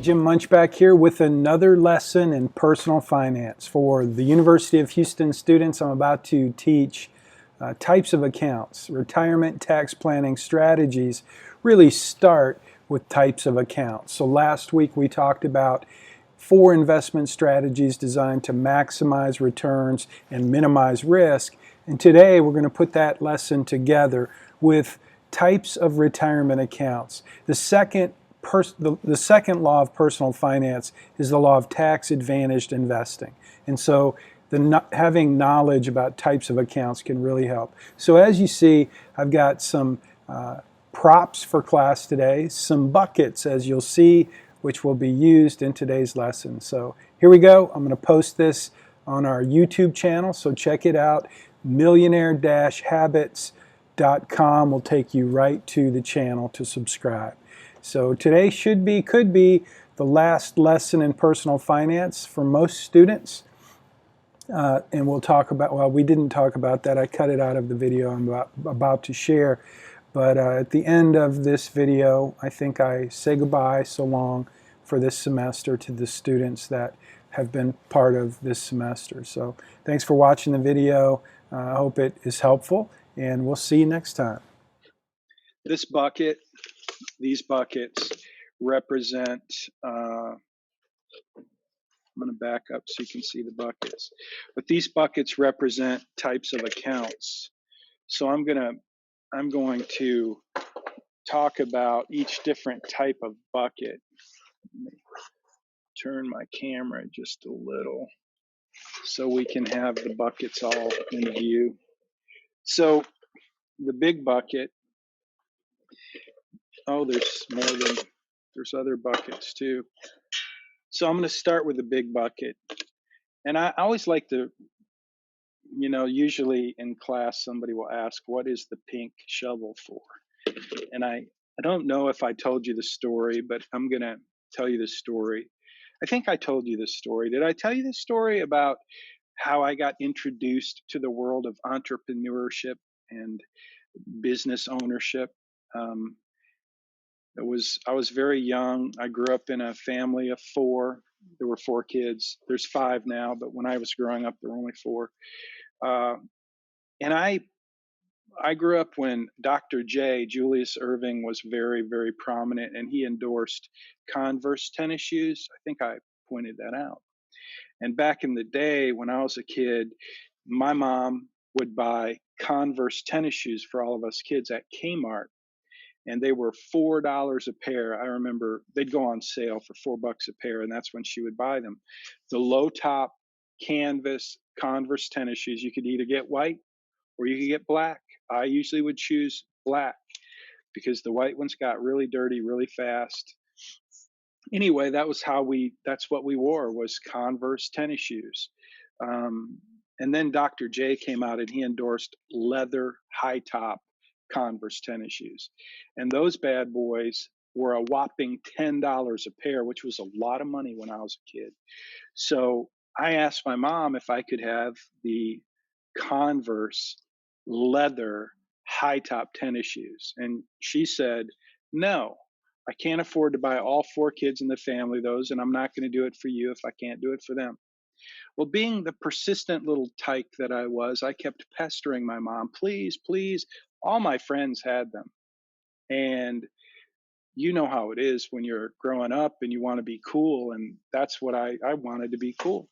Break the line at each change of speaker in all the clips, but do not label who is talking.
Jim Munchback here with another lesson in personal finance. For the University of Houston students, I'm about to teach types of accounts. Retirement tax planning strategies really start with types of accounts. So last week we talked about 4 investment strategies designed to maximize returns and minimize risk. And today we're going to put that lesson together with types of retirement accounts. The second law of personal finance is the law of tax-advantaged investing. And so having knowledge about types of accounts can really help. So as you see, I've got some props for class today, some buckets, as you'll see, which will be used in today's lesson. So here we go. I'm going to post this on our YouTube channel, so check it out. Millionaire-habits.com will take you right to the channel to subscribe. So today could be the last lesson in personal finance for most students. And we'll talk about, well, we didn't talk about that. I cut it out of the video I'm about to share. But at the end of this video, I think I say goodbye, so long, for this semester to the students that have been part of this semester. So thanks for watching the video. I hope it is helpful, and we'll see you next time. This bucket, these buckets represent, I'm going to back up so you can see the buckets. But these buckets represent types of accounts. So I'm going to talk about each different type of bucket. Let me turn my camera just a little so we can have the buckets all in view. So the big bucket, oh, there's other buckets too. So I'm going to start with the big bucket. And I always like to, usually in class somebody will ask, what is the pink shovel for? And I don't know if I told you the story, but I'm going to tell you the story. I think I told you this story. Did I tell you this story about how I got introduced to the world of entrepreneurship and business ownership? I was very young. I grew up in a family of 4. There were 4 kids. There's 5 now, but when I was growing up, there were only 4. And I grew up when Dr. J, Julius Irving, was very, very prominent, and he endorsed Converse tennis shoes. I think I pointed that out. And back in the day when I was a kid, my mom would buy Converse tennis shoes for all of us kids at Kmart. And they were $4 a pair. I remember they'd go on sale for $4 a pair, and that's when she would buy them. The low top canvas Converse tennis shoes, you could either get white or you could get black. I usually would choose black because the white ones got really dirty really fast. Anyway, that's what we wore, was Converse tennis shoes. And then Dr. J came out and he endorsed leather high top Converse tennis shoes. And those bad boys were a whopping $10 a pair, which was a lot of money when I was a kid. So I asked my mom if I could have the Converse leather high top tennis shoes. And she said, no, I can't afford to buy all 4 kids in the family those, and I'm not going to do it for you if I can't do it for them. Well, being the persistent little tyke that I was, I kept pestering my mom, please, please. All my friends had them. And you know how it is when you're growing up and you want to be cool. And that's what I wanted to be cool.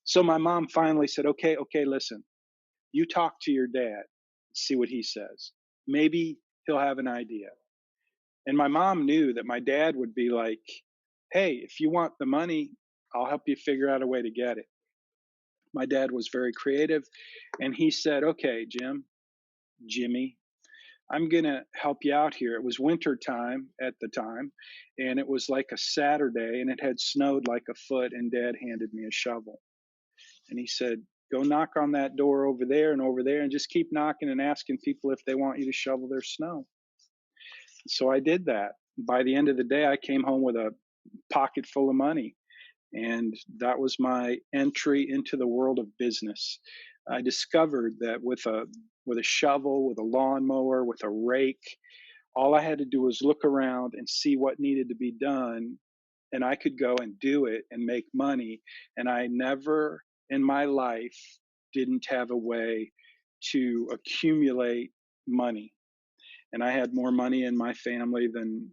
So my mom finally said, okay, listen, you talk to your dad, see what he says. Maybe he'll have an idea. And my mom knew that my dad would be like, hey, if you want the money, I'll help you figure out a way to get it. My dad was very creative, and he said, okay, Jimmy, I'm going to help you out here. It was winter time at the time, and it was like a Saturday, and it had snowed like a foot, and Dad handed me a shovel. And he said, go knock on that door over there, and just keep knocking and asking people if they want you to shovel their snow. So I did that. By the end of the day, I came home with a pocket full of money. And that was my entry into the world of business. I discovered that with a shovel, with a lawnmower, with a rake, all I had to do was look around and see what needed to be done and I could go and do it and make money. And I never in my life didn't have a way to accumulate money. And I had more money in my family than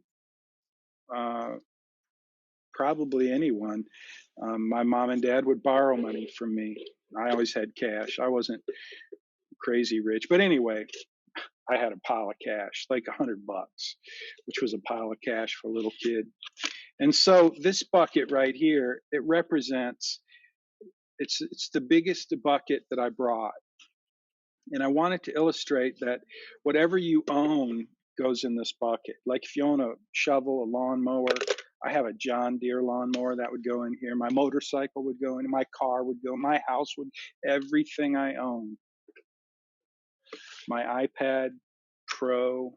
uh, probably anyone. My mom and dad would borrow money from me. I always had cash. I wasn't crazy rich, but anyway, I had a pile of cash, like $100, which was a pile of cash for a little kid. And so this bucket right here, it represents, it's the biggest bucket that I brought. And I wanted to illustrate that whatever you own goes in this bucket. Like if you own a shovel, a lawnmower, I have a John Deere lawnmower that would go in here. My motorcycle would go in, my car would go, my house would, everything I own. My iPad Pro,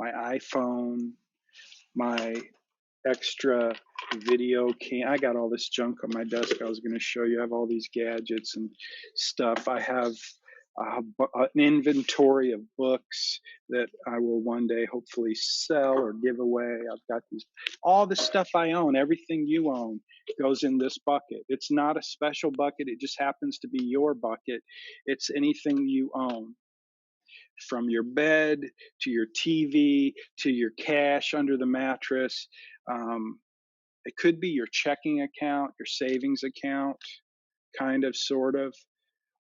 my iPhone, my extra video cam. I got all this junk on my desk. I was going to show you. I have all these gadgets and stuff. I have an inventory of books that I will one day hopefully sell or give away. I've got these, all the stuff I own, everything you own goes in this bucket. It's not a special bucket. It just happens to be your bucket. It's anything you own, from your bed to your TV to your cash under the mattress. It could be your checking account, your savings account, kind of, sort of.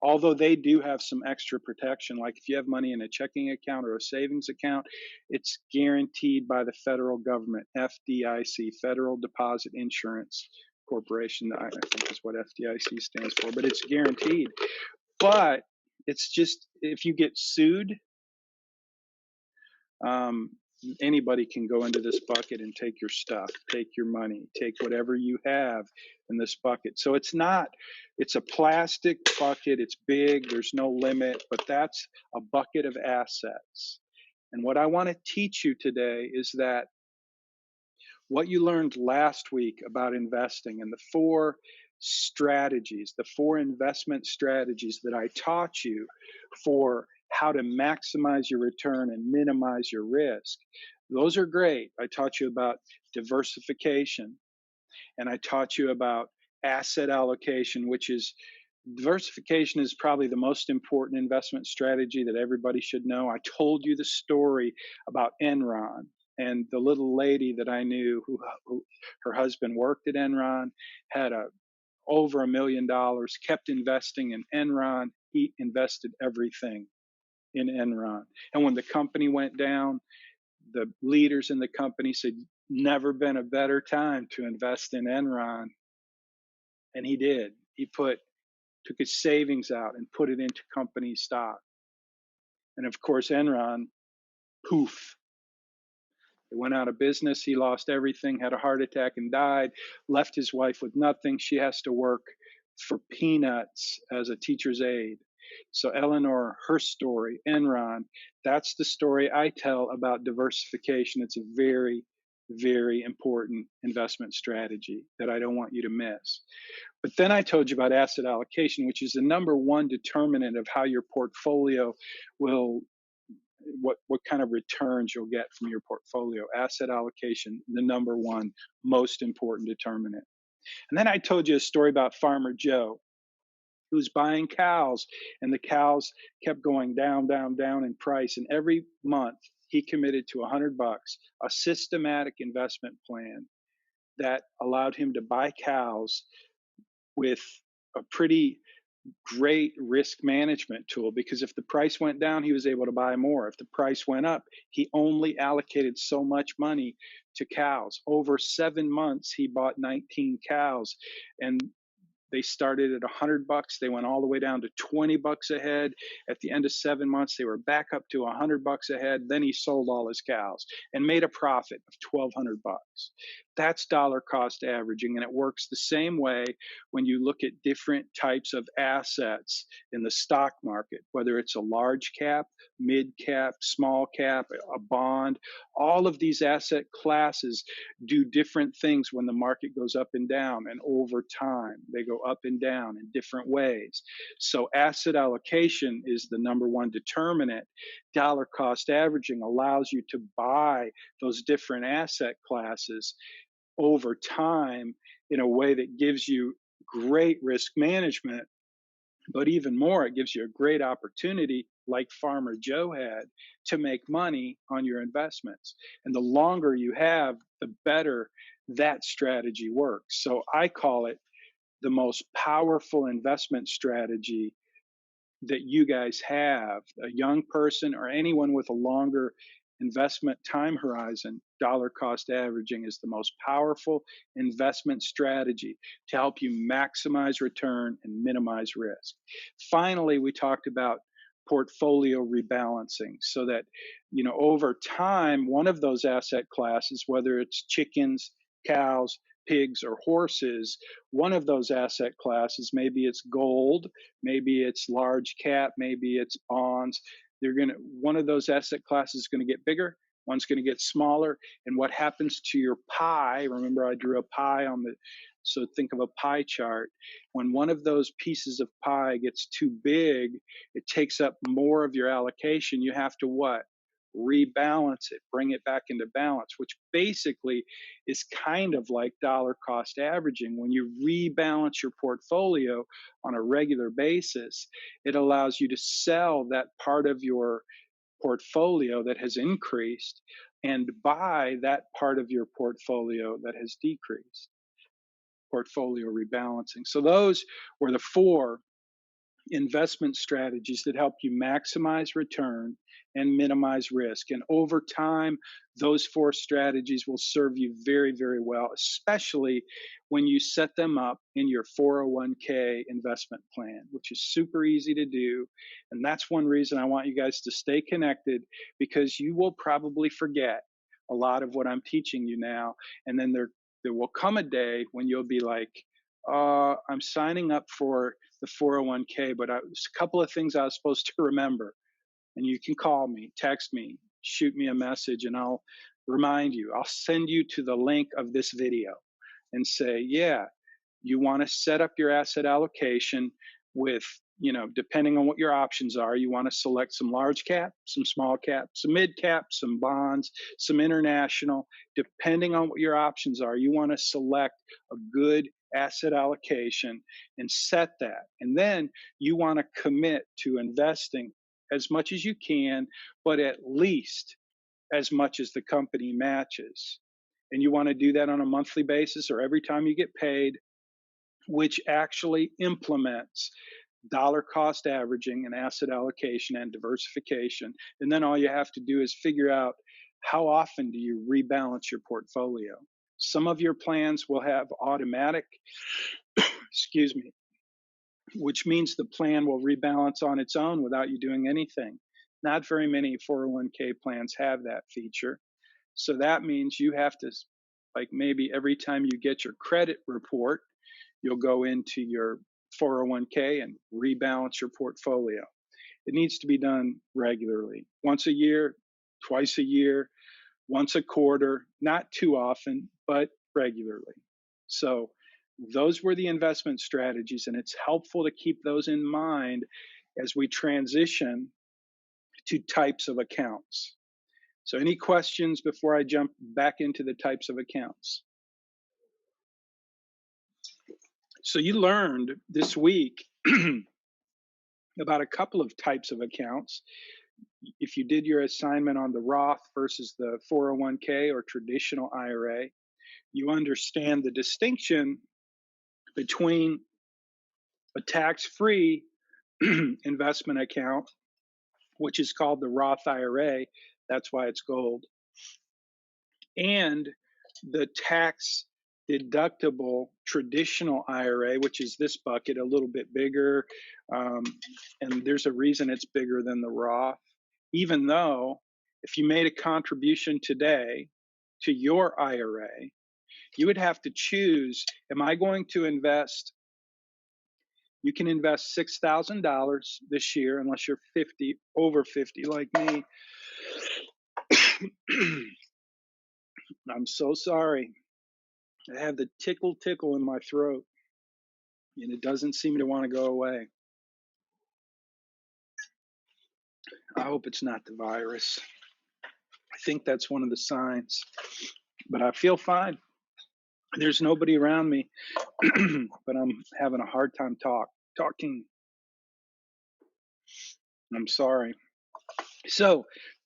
Although they do have some extra protection, like if you have money in a checking account or a savings account, it's guaranteed by the federal government, FDIC, Federal Deposit Insurance Corporation, I think is what FDIC stands for, but it's guaranteed. But it's just, if you get sued, anybody can go into this bucket and take your stuff, take your money, take whatever you have in this bucket. So it's a plastic bucket. It's big. There's no limit, but that's a bucket of assets. And what I want to teach you today is that what you learned last week about investing and the four strategies, the four investment strategies that I taught you for how to maximize your return and minimize your risk, those are great. I taught you about diversification, and I taught you about asset allocation, which is, diversification is probably the most important investment strategy that everybody should know. I told you the story about Enron and the little lady that I knew who her husband worked at Enron, had over $1 million, kept investing in Enron. He invested everything in Enron. And when the company went down, the leaders in the company said, never been a better time to invest in Enron. And he did. He took his savings out and put it into company stock. And of course, Enron, poof, it went out of business. He lost everything, had a heart attack and died, left his wife with nothing. She has to work for peanuts as a teacher's aide. So Eleanor, her story, Enron, that's the story I tell about diversification. It's a very, very important investment strategy that I don't want you to miss. But then I told you about asset allocation, which is the number one determinant of how your portfolio will, what kind of returns you'll get from your portfolio. Asset allocation, the number one most important determinant. And then I told you a story about Farmer Joe, who's buying cows, and the cows kept going down, down, down in price. And every month he committed to $100, a systematic investment plan that allowed him to buy cows with a pretty great risk management tool, because if the price went down, he was able to buy more. If the price went up, he only allocated so much money to cows. Over 7 months, he bought 19 cows, and they started at $100. They went all the way down to $20 a head. At the end of 7 months, they were back up to $100 a head. Then he sold all his cows and made a profit of $1,200. That's dollar cost averaging, and it works the same way when you look at different types of assets in the stock market, whether it's a large cap, mid cap, small cap, a bond. All of these asset classes do different things when the market goes up and down, and over time they go up and down in different ways. So asset allocation is the number one determinant. Dollar cost averaging allows you to buy those different asset classes over time in a way that gives you great risk management, but even more, it gives you a great opportunity, like Farmer Joe had, to make money on your investments. And the longer you have, the better that strategy works. So I call it the most powerful investment strategy that you guys have, a young person or anyone with a longer investment time horizon. Dollar cost averaging is the most powerful investment strategy to help you maximize return and minimize risk. Finally, we talked about portfolio rebalancing, so that, over time, one of those asset classes, whether it's chickens, cows, pigs, or horses, one of those asset classes, maybe it's gold, maybe it's large cap, maybe it's bonds. One of those asset classes is going to get bigger, one's going to get smaller. And what happens to your pie? Remember, I drew a pie so think of a pie chart. When one of those pieces of pie gets too big, it takes up more of your allocation. You have to what? Rebalance it, bring it back into balance, which basically is kind of like dollar cost averaging. When you rebalance your portfolio on a regular basis, it allows you to sell that part of your portfolio that has increased and buy that part of your portfolio that has decreased. Portfolio rebalancing. So those were the 4 investment strategies that help you maximize return and minimize risk. And over time, those 4 strategies will serve you very, very well, especially when you set them up in your 401k investment plan, which is super easy to do. And that's one reason I want you guys to stay connected, because you will probably forget a lot of what I'm teaching you now. And then there will come a day when you'll be like, I'm signing up for the 401k, but there's a couple of things I was supposed to remember. And you can call me, text me, shoot me a message, and I'll remind you. I'll send you to the link of this video and say, yeah, you want to set up your asset allocation with, depending on what your options are, you want to select some large cap, some small cap, some mid cap, some bonds, some international. Depending on what your options are, you want to select a good asset allocation and set that. And then you want to commit to investing as much as you can, but at least as much as the company matches. And you want to do that on a monthly basis or every time you get paid, which actually implements dollar cost averaging and asset allocation and diversification. And then all you have to do is figure out, how often do you rebalance your portfolio? Some of your plans will have automatic, excuse me, which means the plan will rebalance on its own without you doing anything. Not very many 401k plans have that feature. So that means you have to, like, maybe every time you get your credit report, you'll go into your 401k and rebalance your portfolio. It needs to be done regularly, once a year, twice a year, once a quarter, not too often, but regularly. So those were the investment strategies, and it's helpful to keep those in mind as we transition to types of accounts. So any questions before I jump back into the types of accounts? So you learned this week about a couple of types of accounts. If you did your assignment on the Roth versus the 401k or traditional IRA, you understand the distinction between a tax-free investment account, which is called the Roth IRA, that's why it's gold, and the tax-deductible traditional IRA, which is this bucket, a little bit bigger, and there's a reason it's bigger than the Roth, even though if you made a contribution today to your IRA, you would have to choose, am I going to invest? You can invest $6,000 this year, unless you're over 50 like me. I'm so sorry. I have the tickle in my throat, and it doesn't seem to want to go away. I hope it's not the virus. I think that's one of the signs, but I feel fine. There's nobody around me, but I'm having a hard time talking. I'm sorry. So,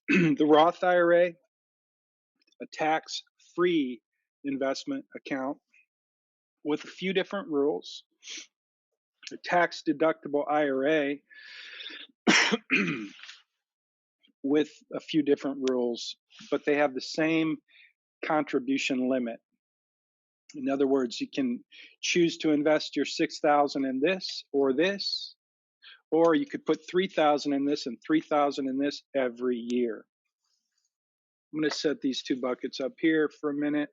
the Roth IRA, a tax-free investment account with a few different rules. A tax-deductible IRA with a few different rules, but they have the same contribution limit. In other words, you can choose to invest your 6,000 in this, or you could put 3,000 in this and 3,000 in this every year. I'm going to set these two buckets up here for a minute,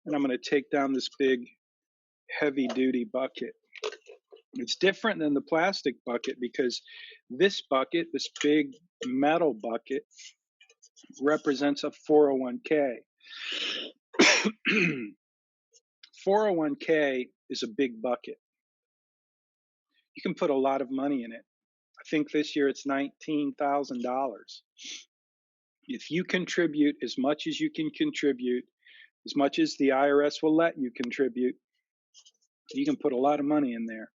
and I'm going to take down this big heavy duty bucket. It's different than the plastic bucket because this bucket, this big metal bucket, represents a 401k. 401k is a big bucket. You can put a lot of money in it. I think this year it's $19,000. If you contribute as much as you can contribute, as much as the IRS will let you contribute, you can put a lot of money in there.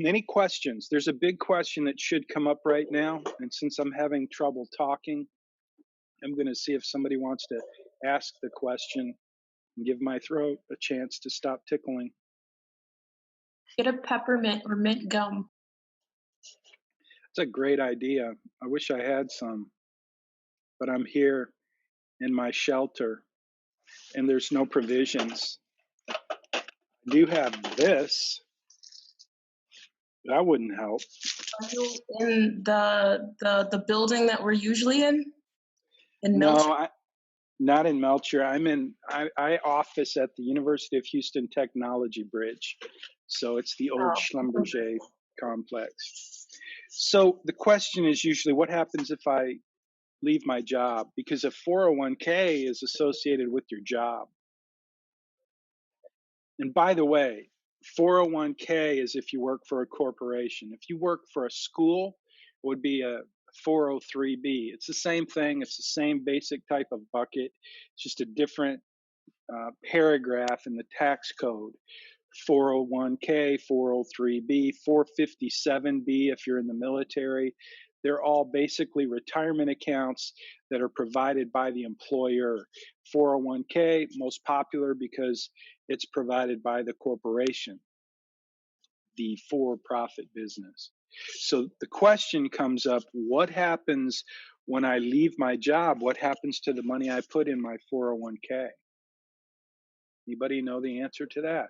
Any questions? There's a big question that should come up right now. And since I'm having trouble talking, I'm going to see if somebody wants to ask the question and give my throat a chance to stop tickling.
Get a peppermint or mint gum.
It's a great idea. I wish I had some, but I'm here in my shelter and there's no provisions. I do have this. That wouldn't help.
Are you in the building that we're usually in?
No, not in Melcher. I office at the University of Houston Technology Bridge. So it's the old Schlumberger complex. So the question is usually what happens if I leave my job? Because a 401k is associated with your job. And by the way, 401k is if you work for a corporation. If you work for a school, it would be a 403b. It's the same thing. It's the same basic type of bucket. It's just a different paragraph in the tax code. 401k, 403b, 457b if you're in the military. They're all basically retirement accounts that are provided by the employer. 401k, most popular because it's provided by the corporation, the for-profit business. So the question comes up, what happens when I leave my job? What happens to the money I put in my 401k? Anybody know the answer to that?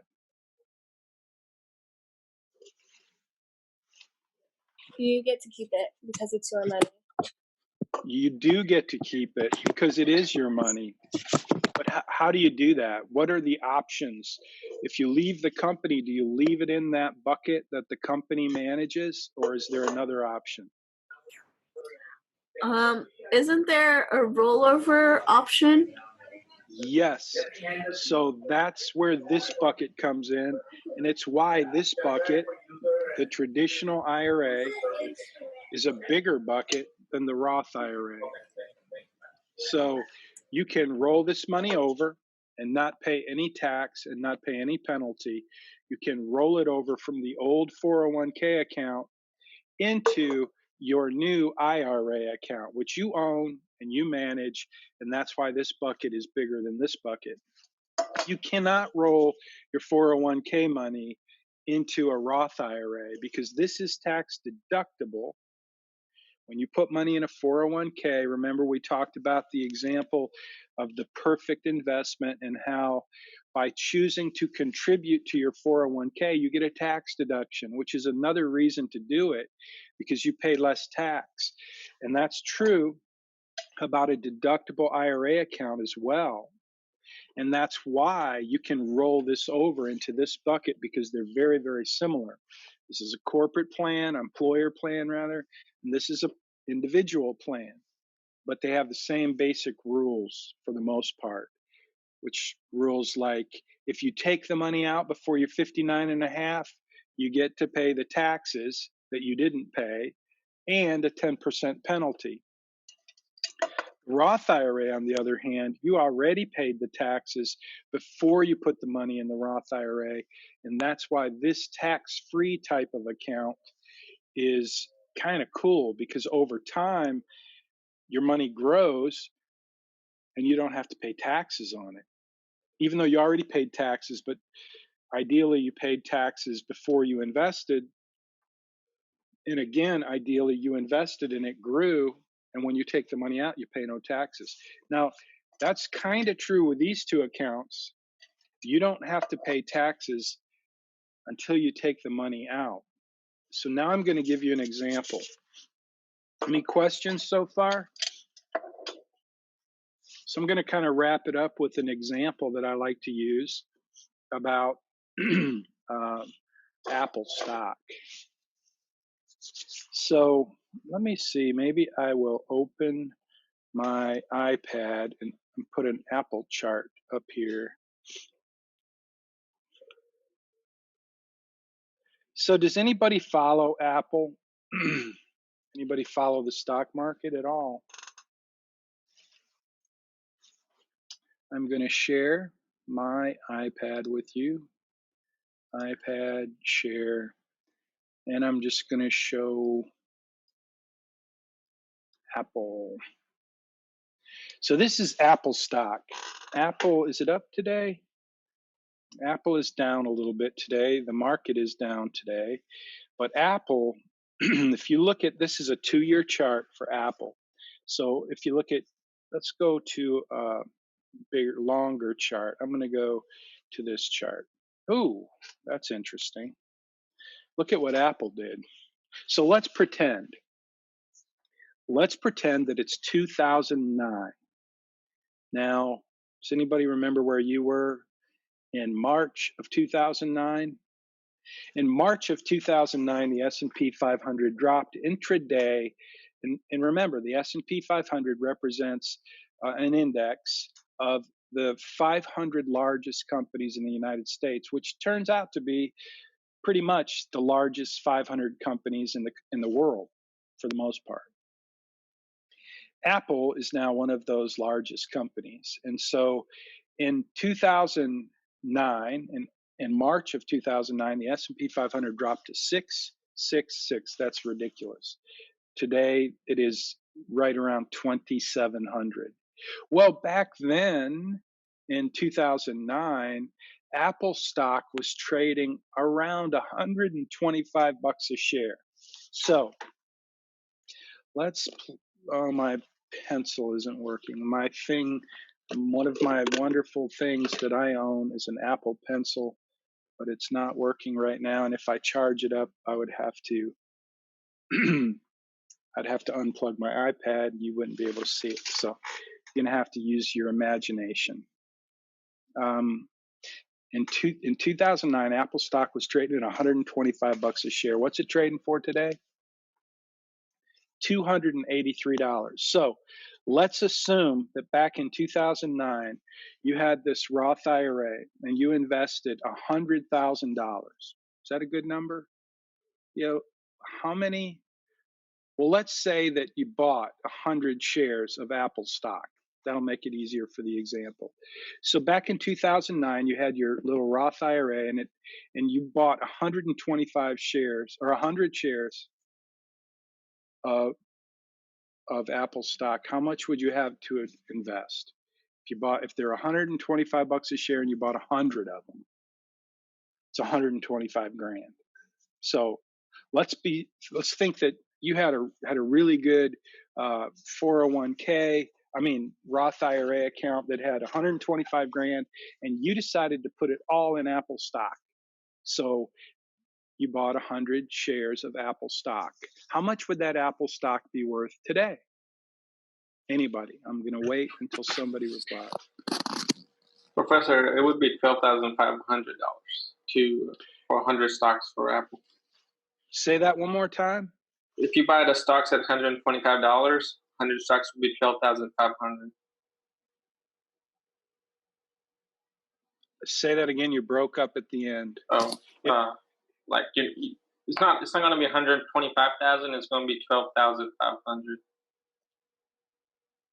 You get to keep it because it's your money.
You do get to keep it because it is your money. But how do you do that? What are the options? If you leave the company, do you leave it in that bucket that the company manages, or is there another option?
Isn't there a rollover option?
Yes. So that's where this bucket comes in, and it's why this bucket, the traditional IRA, is a bigger bucket than the Roth IRA. So you can roll this money over and not pay any tax and not pay any penalty. You can roll it over from the old 401k account into your new IRA account, which you own and you manage, and that's why this bucket is bigger than this bucket. You cannot roll your 401k money into a Roth IRA because this is tax deductible. When you put money in a 401k, remember we talked about the example of the perfect investment and how by choosing to contribute to your 401k, you get a tax deduction, which is another reason to do it because you pay less tax. And that's true about a deductible IRA account as well. And that's why you can roll this over into this bucket because they're very, very similar. This is a corporate plan, employer plan rather, and this is an individual plan, but they have the same basic rules for the most part, which rules like if you take the money out before you're 59 and a half, you get to pay the taxes that you didn't pay and a 10% penalty. Roth IRA, on the other hand, you already paid the taxes before you put the money in the Roth IRA. And that's why this tax-free type of account is kind of cool, because over time, your money grows and you don't have to pay taxes on it. Even though you already paid taxes, but ideally you paid taxes before you invested. And again, ideally you invested and it grew. And when you take the money out, you pay no taxes. Now, that's kind of true with these two accounts. You don't have to pay taxes until you take the money out. So now I'm going to give you an example. Any questions so far? So I'm going to kind of wrap it up with an example that I like to use about Apple stock. So let me see, maybe I will open my iPad and put an Apple chart up here. So does anybody follow Apple? Anybody follow the stock market at all? I'm going to share my iPad with you. iPad, share, and I'm just going to show Apple. So this is Apple stock. Apple, is it up today? Apple is down a little bit today. The market is down today. But Apple, if you look at, this is a 2-year chart for Apple. So if you look at, let's go to a bigger, longer chart. I'm going to go to this chart. Ooh, that's interesting. Look at what Apple did. So let's pretend that it's 2009. Now, does anybody remember where you were in March of 2009? In March of 2009, the S&P 500 dropped intraday. And remember, the S&P 500 represents an index of the 500 largest companies in the United States, which turns out to be pretty much the largest 500 companies in the world for the most part. Apple is now one of those largest companies. And so in 2009, in March of 2009, the S&P 500 dropped to 666. That's ridiculous. Today, it is right around 2,700. Well, back then, in 2009, Apple stock was trading around 125 bucks a share. So let's, oh, my pencil isn't working. My thing, one of my wonderful things that I own is an Apple Pencil, but it's not working right now. And if I charge it up, I would have to, I'd have to unplug my iPad and you wouldn't be able to see it. So you're gonna have to use your imagination. In 2009, Apple stock was trading at 125 bucks a share. What's it trading for today? $283. So let's assume that back in 2009, you had this Roth IRA and you invested $100,000. Is that a good number? You know, how many? Well, let's say that you bought 100 shares of Apple stock. That'll make it easier for the example. So back in 2009, you had your little Roth IRA and you bought 125 shares or 100 shares of Apple stock. How much would you have to invest? If they're 125 bucks a share and you bought 100 of them, it's 125 grand. So let's think that you had a really good 401k, Roth IRA account that had 125 grand, and you decided to put it all in Apple stock. So you bought 100 shares of Apple stock. How much would that Apple stock be worth today? Anybody? I'm going to wait until somebody replies.
Professor, it would be $12,500 for 100 stocks for Apple.
Say that one more time.
If you buy the stocks at $125, 100 stocks would be $12,500.
Say that again. You broke up at the end.
Oh, it's not going to be 125,000. It's going to be 12,500.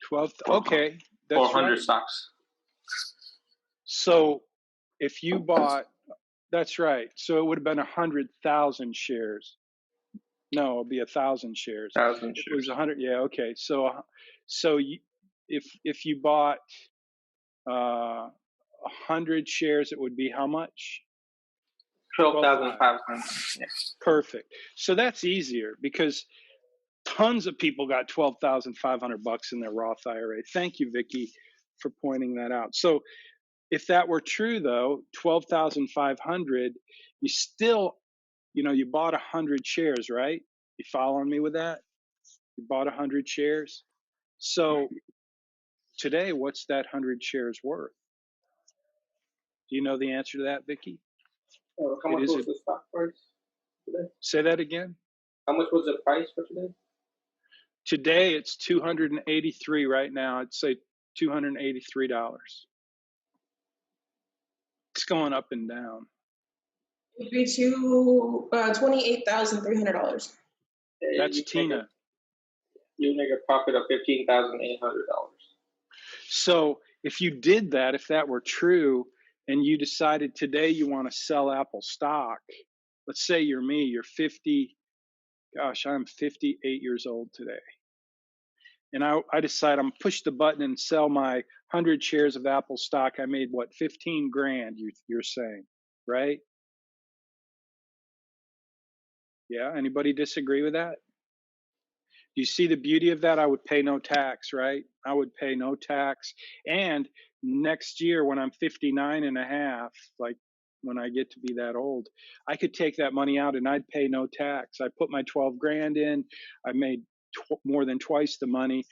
12. Okay, that's
400
right.
stocks.
So if you bought, that's right. So it would have been 100,000 shares. No, it'll be 1,000 shares.
1,000
It was
shares.
100. Yeah. Okay. So if you bought 100 shares, it would be how much?
12,500. Yeah.
Perfect. So that's easier because tons of people got $12,500 in their Roth IRA. Thank you, Vicky, for pointing that out. So if that were true, though, 12,500, you still, you bought 100 shares, right? You following me with that? You bought 100 shares. So today, what's that 100 shares worth? Do you know the answer to that, Vicky?
How much was the stock price today?
Say that again.
How much was the price for today?
Today it's 283 right now. I'd say $283. It's going up and down.
It'd be $28,300.
That's Tina.
You make a profit of $15,800.
So if you did that, if that were true, and you decided today you want to sell Apple stock, let's say you're me, you're 50, gosh, I'm 58 years old today. And I decide I'm push the button and sell my 100 shares of Apple stock. I made what, 15 grand, you're saying, right? Yeah, anybody disagree with that? Do you see the beauty of that? I would pay no tax, right? I would pay no tax. And next year when I'm 59 and a half, like when I get to be that old, I could take that money out and I'd pay no tax. I put my 12 grand in, I made more than twice the money,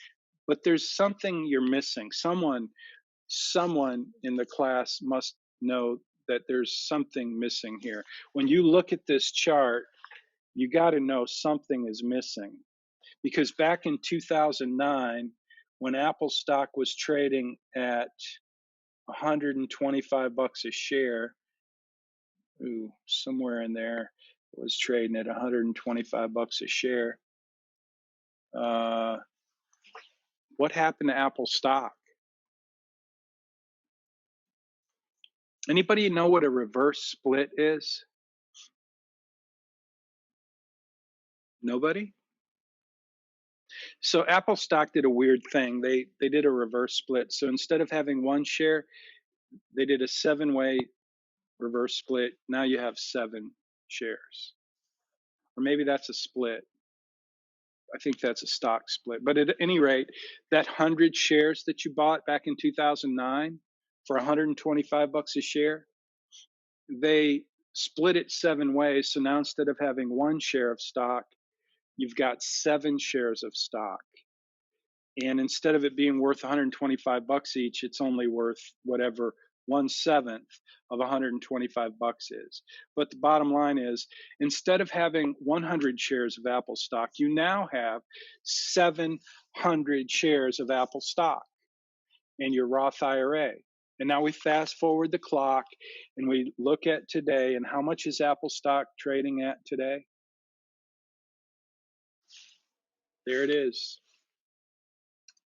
but there's something you're missing. Someone in the class must know that there's something missing here. When you look at this chart, you got to know something is missing. Because back in 2009, when Apple stock was trading at 125 bucks a share, somewhere in there, it was trading at 125 bucks a share. What happened to Apple stock? Anybody know what a reverse split is? Nobody? So Apple stock did a weird thing. They did a reverse split. So instead of having one share, they did a 7-way reverse split. Now you have 7 shares. Or maybe that's a split. I think that's a stock split. But at any rate, that 100 shares that you bought back in 2009 for 125 bucks a share, they split it 7 ways. So now instead of having 1 share of stock, you've got 7 shares of stock. And instead of it being worth 125 bucks each, it's only worth whatever 1/7 of 125 bucks is. But the bottom line is, instead of having 100 shares of Apple stock, you now have 700 shares of Apple stock in your Roth IRA. And now we fast forward the clock and we look at today, and how much is Apple stock trading at today? There it is.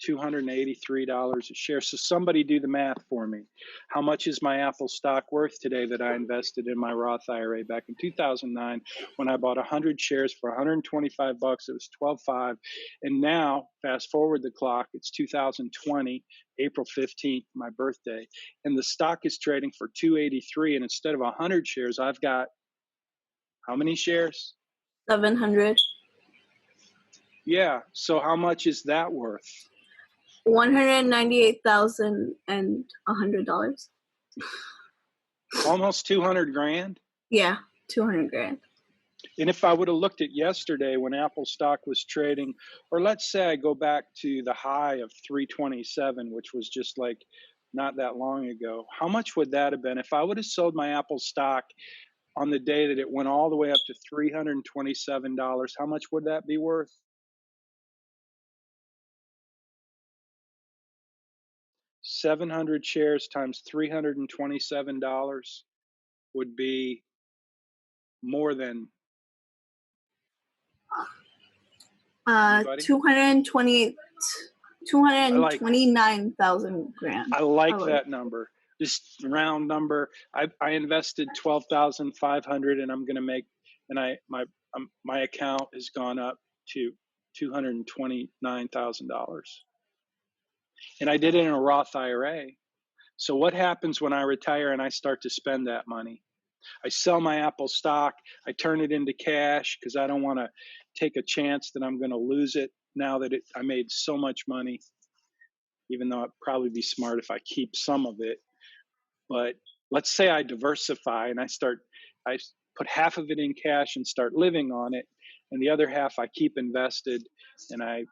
$283 a share. So somebody do the math for me. How much is my Apple stock worth today that I invested in my Roth IRA back in 2009 when I bought 100 shares for 125 bucks? It was 12.5. And now, fast forward the clock, it's 2020, April 15th, my birthday, and the stock is trading for 283. And instead of 100 shares, I've got how many shares?
700.
Yeah. So how much is that worth?
$198,100.
Almost 200 grand.
Yeah, 200 grand.
And if I would have looked at yesterday when Apple stock was trading, or let's say I go back to the high of 327, which was just like not that long ago, how much would that have been? If I would have sold my Apple stock on the day that it went all the way up to $327, how much would that be worth? 700 shares times $327 would be more than
228 229,000 grand.
I like that number. Just round number. I invested 12,500, and I'm going to make, and my account has gone up to $229,000, and I did it in a Roth IRA. So what happens when I retire and I start to spend that money? I sell my Apple stock. I turn it into cash because I don't want to take a chance that I'm going to lose it now that I made so much money, even though it'd probably be smart if I keep some of it. But let's say I diversify and I put half of it in cash and start living on it, and the other half I keep invested, and I,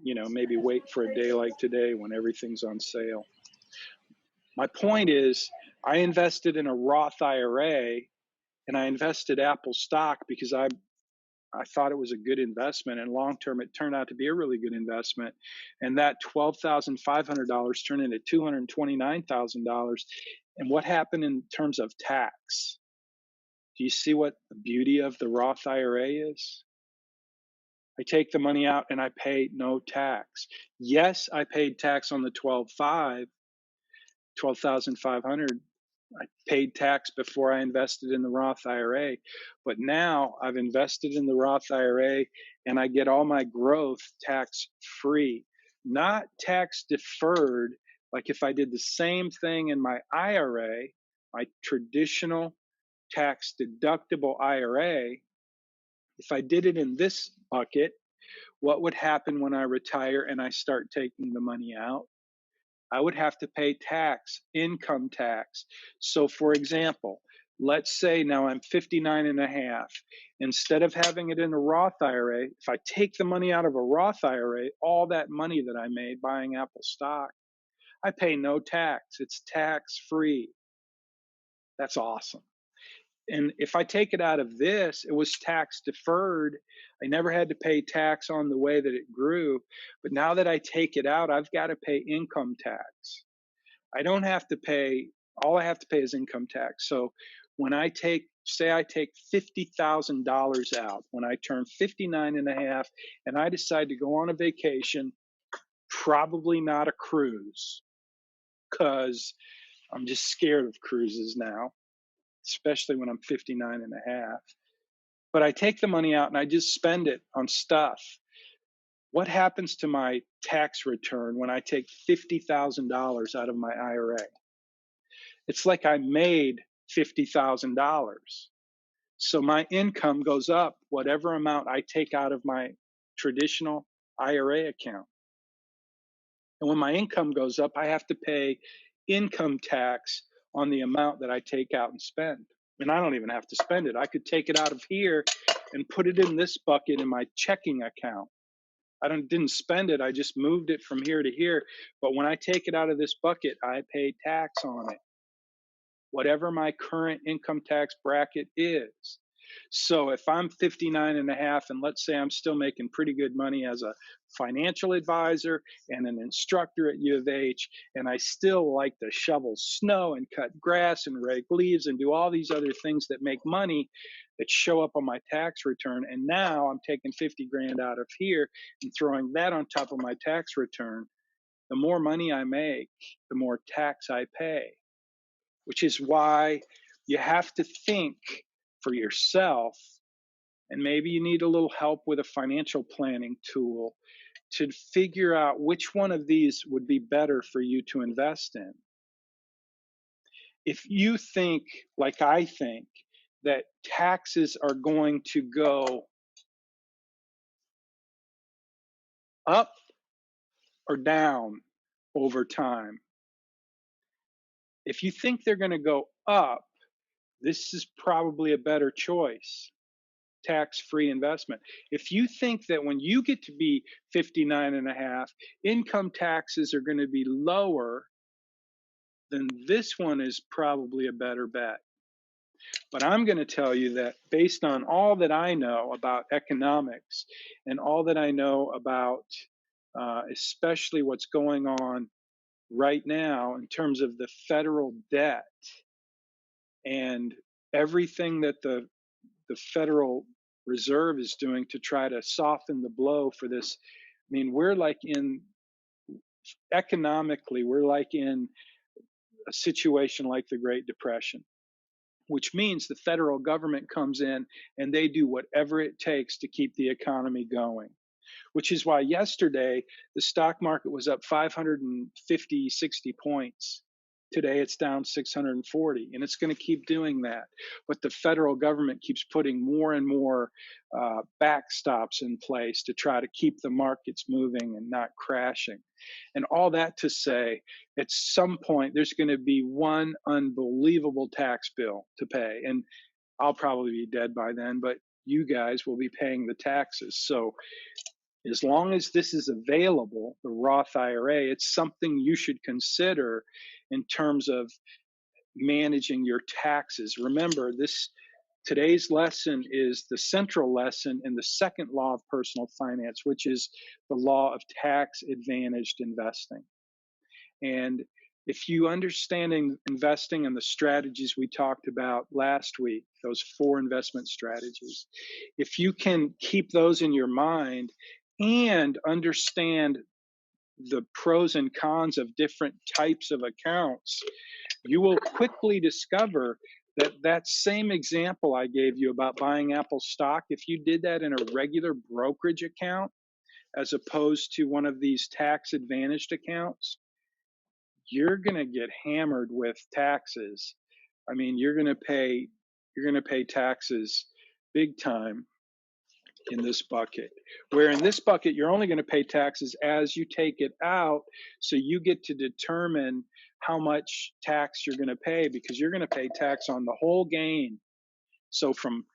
maybe wait for a day like today when everything's on sale. My point is, I invested in a Roth IRA, and I invested Apple stock because I thought it was a good investment, and long term it turned out to be a really good investment. And that $12,500 turned into $229,000. And what happened in terms of tax? Do you see what the beauty of the Roth IRA is? I take the money out and I pay no tax. Yes, I paid tax on the 12,500. I paid tax before I invested in the Roth IRA, but now I've invested in the Roth IRA and I get all my growth tax free, not tax deferred. Like if I did the same thing in my IRA, my traditional tax deductible IRA, if I did it in this bucket, what would happen when I retire and I start taking the money out? I would have to pay tax, income tax. So for example, let's say now I'm 59 and a half. Instead of having it in a Roth IRA, if I take the money out of a Roth IRA, all that money that I made buying Apple stock, I pay no tax. It's tax free. That's awesome. And if I take it out of this, it was tax deferred. I never had to pay tax on the way that it grew. But now that I take it out, I've got to pay income tax. I don't have to pay, all I have to pay is income tax. So when I say I take $50,000 out, when I turn 59 and a half, and I decide to go on a vacation, probably not a cruise, because I'm just scared of cruises now, especially when I'm 59 and a half. But I take the money out and I just spend it on stuff. What happens to my tax return when I take $50,000 out of my IRA? It's like I made $50,000. So my income goes up whatever amount I take out of my traditional IRA account. And when my income goes up, I have to pay income tax on the amount that I take out and spend. And I don't even have to spend it. I could take it out of here and put it in this bucket in my checking account. I didn't spend it. I just moved it from here to here. But when I take it out of this bucket, I pay tax on it, whatever my current income tax bracket is. So if I'm 59 and a half, and let's say I'm still making pretty good money as a financial advisor and an instructor at U of H, and I still like to shovel snow and cut grass and rake leaves and do all these other things that make money that show up on my tax return, and now I'm taking 50 grand out of here and throwing that on top of my tax return, the more money I make, the more tax I pay, which is why you have to think for yourself, and maybe you need a little help with a financial planning tool to figure out which one of these would be better for you to invest in. If you think, like I think, that taxes are going to go up or down over time, if you think they're going to go up, this is probably a better choice. Tax-free investment. If you think that when you get to be 59 and a half, income taxes are going to be lower, then this one is probably a better bet. But I'm going to tell you that based on all that I know about economics and all that I know about especially what's going on right now in terms of the federal debt and everything that the Federal Reserve is doing to try to soften the blow for this. I mean, we're like in economically, we're like in a situation like the Great Depression, which means the federal government comes in and they do whatever it takes to keep the economy going, which is why yesterday the stock market was up 550, 60 points. Today it's down 640, and it's going to keep doing that. But the federal government keeps putting more and more backstops in place to try to keep the markets moving and not crashing. And all that to say, at some point, there's going to be one unbelievable tax bill to pay. And I'll probably be dead by then, but you guys will be paying the taxes. So as long as this is available, the Roth IRA, it's something you should consider in terms of managing your taxes. Remember, today's lesson is the central lesson in the second law of personal finance, which is the law of tax-advantaged investing. And if you understand investing and the strategies we talked about last week, those 4 investment strategies, if you can keep those in your mind and understand the pros and cons of different types of accounts, you will quickly discover that that same example I gave you about buying Apple stock, if you did that in a regular brokerage account, as opposed to one of these tax advantaged accounts, you're going to get hammered with taxes. I mean, you're going to pay taxes big time in this bucket, where in this bucket, you're only going to pay taxes as you take it out. So you get to determine how much tax you're going to pay, because you're going to pay tax on the whole gain. So from,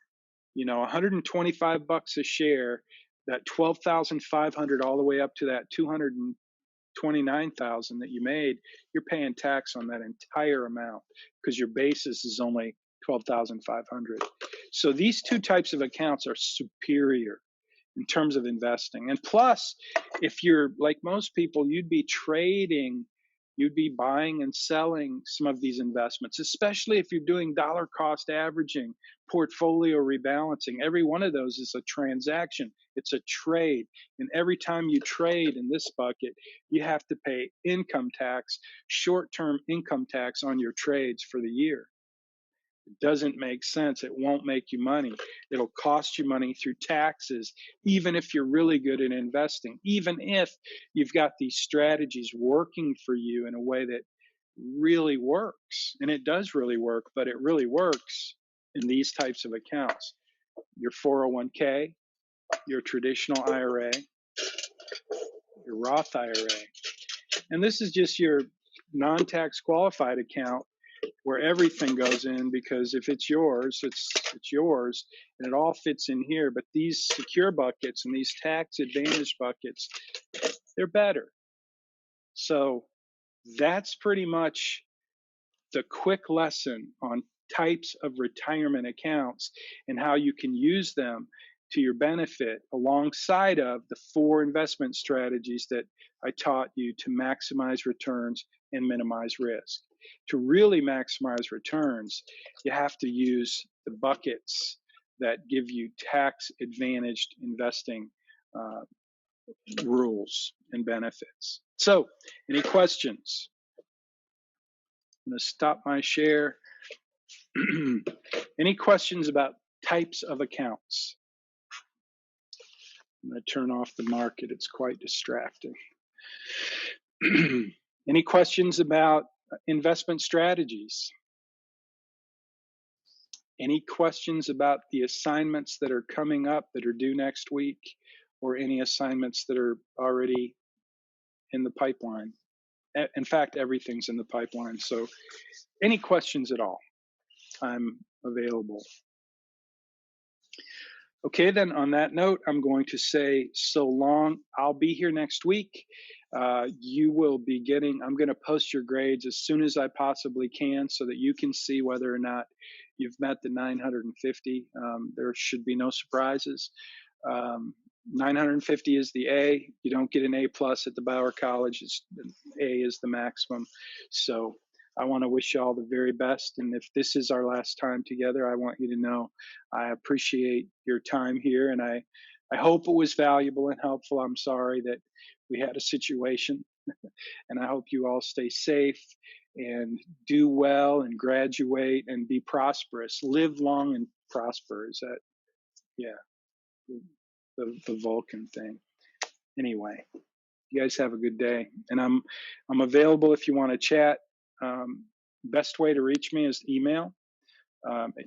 125 bucks a share, that 12,500 all the way up to that 229,000 that you made, you're paying tax on that entire amount because your basis is only 12,500. So these 2 types of accounts are superior in terms of investing. And plus, if you're like most people, you'd be buying and selling some of these investments, especially if you're doing dollar cost averaging, portfolio rebalancing. Every one of those is a transaction. It's a trade. And every time you trade in this bucket, you have to pay income tax, short-term income tax on your trades for the year. It doesn't make sense. It won't make you money. It'll cost you money through taxes, even if you're really good at investing, even if you've got these strategies working for you in a way that really works. And it does really work, but it really works in these types of accounts. Your 401k, your traditional IRA, your Roth IRA. And this is just your non-tax qualified account, where everything goes in, because if it's yours, it's yours, and it all fits in here. But these secure buckets and these tax advantage buckets, they're better. So that's pretty much the quick lesson on types of retirement accounts and how you can use them to your benefit, alongside of the 4 investment strategies that I taught you to maximize returns and minimize risk. To really maximize returns, you have to use the buckets that give you tax-advantaged investing rules and benefits. So, any questions? I'm going to stop my share. Any questions about types of accounts? I'm going to turn off the market. It's quite distracting. Any questions about investment strategies? Any questions about the assignments that are coming up that are due next week, or any assignments that are already in the pipeline? In fact, everything's in the pipeline. So any questions at all, I'm available. Okay, then on that note, I'm going to say so long. I'll be here next week. You will be getting, I'm going to post your grades as soon as I possibly can so that you can see whether or not you've met the 950. There should be no surprises. 950 is the A. You don't get an A plus at the Bauer College. A is the maximum. So I want to wish you all the very best. And if this is our last time together, I want you to know I appreciate your time here. And I hope it was valuable and helpful. I'm sorry that we had a situation And I hope you all stay safe and do well and graduate and be prosperous. Live long and prosper. Is that, yeah, the Vulcan thing. Anyway, you guys have a good day. And I'm available if you want to chat. Best way to reach me is email.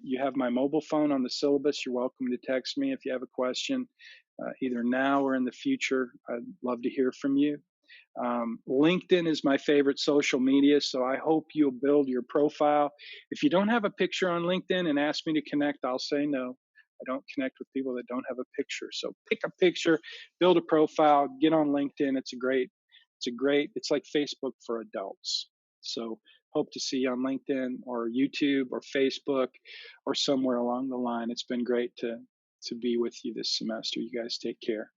You have my mobile phone on the syllabus. You're welcome to text me if you have a question, either now or in the future. I'd love to hear from you. LinkedIn is my favorite social media, so I hope you'll build your profile. If you don't have a picture on LinkedIn and ask me to connect, I'll say no. I don't connect with people that don't have a picture. So pick a picture, build a profile, get on LinkedIn. It's like Facebook for adults. So hope to see you on LinkedIn or YouTube or Facebook or somewhere along the line. It's been great to be with you this semester. You guys take care.